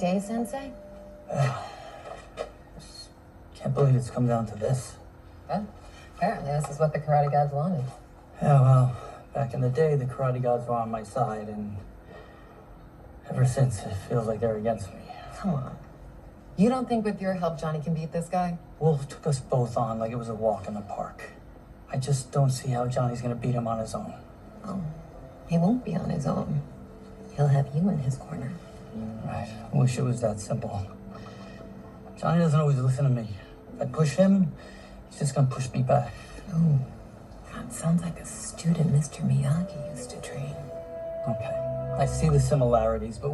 okay, Sensei? Can't believe it's come down to this. Well, apparently this is what the karate gods wanted. Yeah, well, back in the day, the karate gods were on my side, and ever since, it feels like they're against me. Come on. You don't think with your help Johnny can beat this guy? Wolf took us both on like it was a walk in the park. I just don't see how Johnny's gonna beat him on his own. Oh, he won't be on his own. He'll have you in his corner. Right. I wish it was that simple. Johnny doesn't always listen to me. If I push him, he's just gonna push me back. Oh, that sounds like a student Mr. Miyagi used to train. Okay. I see the similarities, but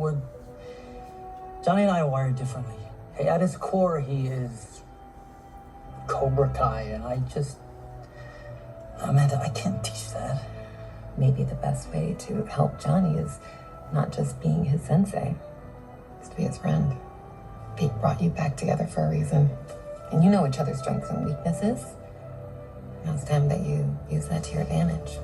Johnny and I are wired differently. Hey, at his core, he is Cobra Kai, and Amanda, I can't teach that. Maybe the best way to help Johnny is not just being his sensei, is to be his friend. Pete brought you back together for a reason. And you know each other's strengths and weaknesses. Now it's time that you use that to your advantage.